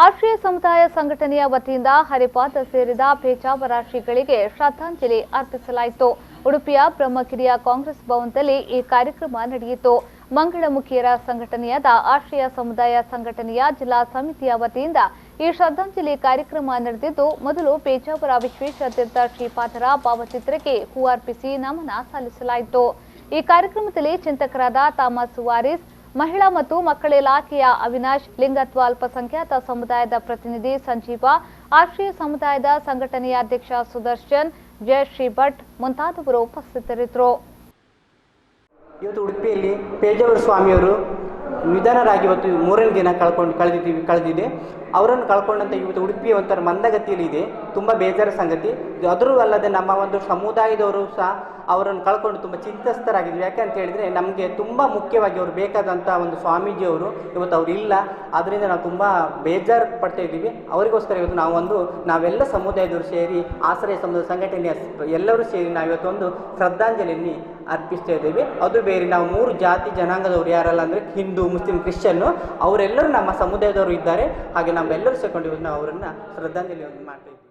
ಆಶ್ರಯ ಸಮುದಾಯ ಸಂಘಟನೆಯ ವತಿಯಿಂದ ಹರಿಪಾದ ಸೇರಿದ ಪೇಜಾವರ ಶ್ರೀಗಳಿಗೆ ಶ್ರದ್ಧಾಂಜಲಿ ಅರ್ಪಿಸಲಾಯಿತು. ಉಡುಪಿಯ ಬ್ರಹ್ಮಗಿರಿಯ ಕಾಂಗ್ರೆಸ್ ಭವನದಲ್ಲಿ ಈ ಕಾರ್ಯಕ್ರಮ ನಡೆಯಿತು. ಮಂಗಳಮುಖಿಯರ ಸಂಘಟನೆಯಾದ ಆಶ್ರಯ ಸಮುದಾಯ ಸಂಘಟನೆಯ ಜಿಲ್ಲಾ ಸಮಿತಿಯ ವತಿಯಿಂದ ಈ ಶ್ರದ್ಧಾಂಜಲಿ ಕಾರ್ಯಕ್ರಮ ನಡೆದಿದ್ದು, ಮೊದಲು ಪೇಜಾವರ ವಿಶ್ವೇಶತೀರ್ಥ ಶ್ರೀಪಾದರ ಭಾವಚಿತ್ರಕ್ಕೆ ಹೂ ಅರ್ಪಿಸಿ ನಮನ ಸಲ್ಲಿಸಲಾಯಿತು. ಈ ಕಾರ್ಯಕ್ರಮದಲ್ಲಿ ಚಿಂತಕರಾದ ಥಾಮಸ್ ವಾರಿಸ್, ಮಹಿಳಾ ಮತ್ತು ಮಕ್ಕಳ ಇಲಾಖೆಯ ಅವಿನಾಶ್, ಲಿಂಗತ್ವ ಅಲ್ಪಸಂಖ್ಯಾತ ಸಮುದಾಯದ ಪ್ರತಿನಿಧಿ ಸಂಜೀವ, ಆಶ್ರಯ ಸಮುದಾಯದ ಸಂಘಟನೆಯ ಅಧ್ಯಕ್ಷ ಸುದರ್ಶನ್, ಜಯಶ್ರೀ ಭಟ್ ಮುಂತಾದವರು ಉಪಸ್ಥಿತರಿದ್ದರು. ಇವತ್ತು ಉಡುಪಿಯಲ್ಲಿ ಪೇಜಾವರ ಸ್ವಾಮಿಯವರು ನಿಧನರಾಗಿ ಇವತ್ತು 3ನೇ ದಿನ ಕಳೆದಿದೆ. ಅವರನ್ನು ಕಳ್ಕೊಂಡಂತ ಇವತ್ತು ಉಡುಪಿ ಒಂಥರ ಮಂದಗತಿಯಲ್ಲಿ ಇದೆ. ತುಂಬ ಬೇಜಾರ ಸಂಗತಿ. ಅದರೂ ಅಲ್ಲದೆ ನಮ್ಮ ಒಂದು ಸಮುದಾಯದವರು ಸಹ ಅವರನ್ನು ಕಳ್ಕೊಂಡು ತುಂಬ ಚಿಂತಸ್ತರಾಗಿದ್ವಿ. ಯಾಕಂತ ಹೇಳಿದರೆ ನಮಗೆ ತುಂಬ ಮುಖ್ಯವಾಗಿ ಅವರು ಬೇಕಾದಂಥ ಒಂದು ಸ್ವಾಮೀಜಿಯವರು ಇವತ್ತು ಅವರು ಇಲ್ಲ. ಅದರಿಂದ ನಾವು ತುಂಬ ಬೇಜಾರು ಪಡ್ತಾ ಇದ್ದೀವಿ. ಅವರಿಗೋಸ್ಕರ ಇವತ್ತು ನಾವೆಲ್ಲ ಸಮುದಾಯದವರು ಸೇರಿ, ಆಶ್ರಯ ಸಮುದಾಯ ಸಂಘಟನೆಯ ಎಲ್ಲರೂ ಸೇರಿ ನಾವು ಇವತ್ತೊಂದು ಶ್ರದ್ಧಾಂಜಲಿಯನ್ನು ಅರ್ಪಿಸ್ತಾ ಇದ್ದೇವೆ. ಅದು ಬೇರೆ, ನಾವು 3 ಜಾತಿ ಜನಾಂಗದವರು ಯಾರಲ್ಲ ಅಂದರೆ ಹಿಂದೂ, ಮುಸ್ಲಿಂ, ಕ್ರಿಶ್ಚಿಯನ್ನು ಅವರೆಲ್ಲರೂ ನಮ್ಮ ಸಮುದಾಯದವರು ಇದ್ದಾರೆ. ಹಾಗೆ ನಾವೆಲ್ಲರೂ ಸೇರಿಕೊಂಡು ನಾವು ಅವರನ್ನು ಶ್ರದ್ಧಾಂಜಲಿ ಮಾಡ್ತಾ ಇದ್ದೀವಿ.